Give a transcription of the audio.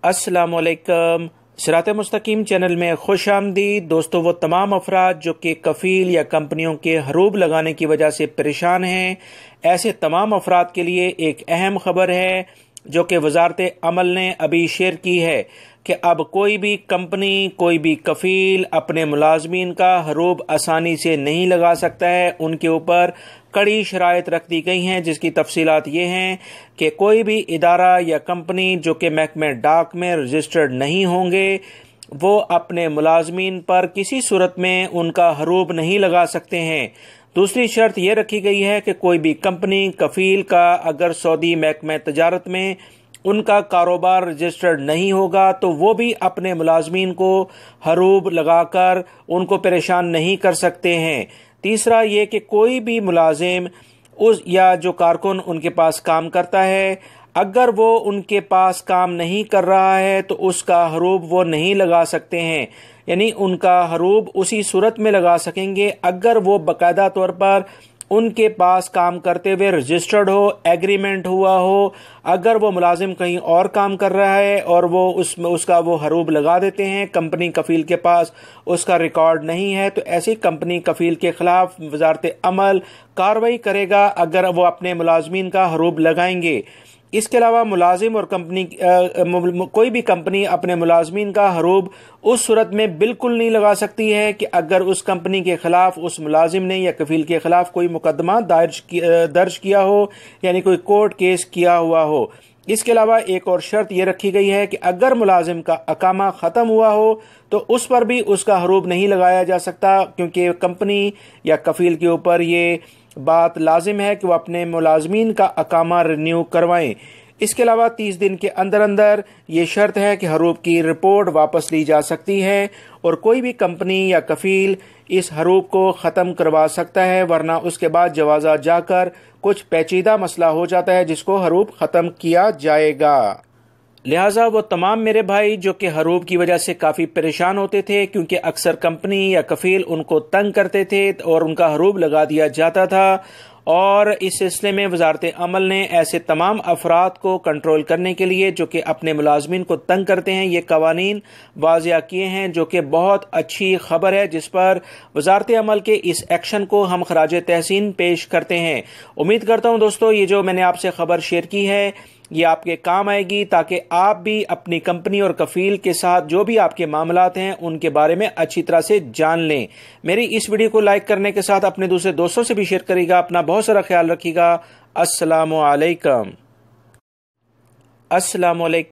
السلام علیکم۔ صراط مستقیم چینل میں خوش آمدید دوستو۔ وہ تمام افراد جو کہ کفیل یا کمپنیوں کے حروب لگانے کی وجہ سے پریشان ہیں، ایسے تمام افراد کے لیے ایک اہم خبر ہے جو کہ وزارت عمل نے ابھی شیئر کی ہے کہ اب کوئی بھی کمپنی، کوئی بھی کفیل اپنے ملازمین کا حروب آسانی سے نہیں لگا سکتا ہے۔ ان کے اوپر کڑی شرائط رکھ دی گئی ہیں، جس کی تفصیلات یہ ہیں کہ کوئی بھی ادارہ یا کمپنی جو کہ محکمہ ڈاک میں رجسٹرڈ نہیں ہوں گے، وہ اپنے ملازمین پر کسی صورت میں ان کا حروب نہیں لگا سکتے ہیں۔ دوسری شرط یہ رکھی گئی ہے کہ کوئی بھی کمپنی، کفیل کا اگر سعودی محکمہ تجارت میں ان کا کاروبار رجسٹرڈ نہیں ہوگا تو وہ بھی اپنے ملازمین کو حروب لگا کر ان کو پریشان نہیں کر سکتے ہیں۔ تیسرا یہ کہ کوئی بھی ملازم یا جو کارکن ان کے پاس کام کرتا ہے، اگر وہ ان کے پاس کام نہیں کر رہا ہے تو اس کا حروب وہ نہیں لگا سکتے ہیں، یعنی ان کا حروب اسی صورت میں لگا سکیں گے اگر وہ باقاعدہ طور پر ان کے پاس کام کرتے ہوئے رجسٹرڈ ہو، ایگریمنٹ ہوا ہو۔ اگر وہ ملازم کہیں اور کام کر رہا ہے اور وہ اس کا وہ حروب لگا دیتے ہیں، کمپنی کفیل کے پاس اس کا ریکارڈ نہیں ہے، تو ایسی کمپنی کفیل کے خلاف وزارت عمل کارروائی کرے گا اگر وہ اپنے ملازمین کا حروب لگائیں گے۔ اس کے علاوہ ملازم اور کوئی بھی کمپنی اپنے ملازمین کا حروب اس صورت میں بالکل نہیں لگا سکتی ہے کہ اگر اس کمپنی کے خلاف اس ملازم نے یا کفیل کے خلاف کوئی مقدمہ درج کیا ہو، یعنی کوئی کورٹ کیس کیا ہوا ہو۔ اس کے علاوہ ایک اور شرط یہ رکھی گئی ہے کہ اگر ملازم کا اقامہ ختم ہوا ہو تو اس پر بھی اس کا حروب نہیں لگایا جا سکتا، کیونکہ کمپنی یا کفیل کے اوپر یہ بات لازم ہے کہ وہ اپنے ملازمین کا اقامہ رینیو کروائیں۔ اس کے علاوہ 30 دن کے اندر اندر یہ شرط ہے کہ حروب کی رپورٹ واپس لی جا سکتی ہے اور کوئی بھی کمپنی یا کفیل اس حروب کو ختم کروا سکتا ہے، ورنہ اس کے بعد جوازہ جا کر کچھ پیچیدہ مسئلہ ہو جاتا ہے جس کو حروب ختم کیا جائے گا۔ لہٰذا وہ تمام میرے بھائی جو کہ حروب کی وجہ سے کافی پریشان ہوتے تھے، کیونکہ اکثر کمپنی یا کفیل ان کو تنگ کرتے تھے اور ان کا حروب لگا دیا جاتا تھا، اور اس سلسلے میں وزارت عمل نے ایسے تمام افراد کو کنٹرول کرنے کے لیے جو کہ اپنے ملازمین کو تنگ کرتے ہیں، یہ قوانین واضح کیے ہیں، جو کہ بہت اچھی خبر ہے، جس پر وزارت عمل کے اس ایکشن کو ہم خراج تحسین پیش کرتے ہیں۔ امید کرتا ہوں دوستو یہ جو میں نے آپ سے خبر شیئر کی ہے یہ آپ کے کام آئے گی، تاکہ آپ بھی اپنی کمپنی اور کفیل کے ساتھ جو بھی آپ کے معاملات ہیں ان کے بارے میں اچھی طرح سے جان لیں۔ میری اس ویڈیو کو لائک کرنے کے ساتھ اپنے دوسرے دوستوں سے بھی شیئر کریے گا۔ اپنا بہت سارا خیال رکھیے گا۔ السلام علیکم۔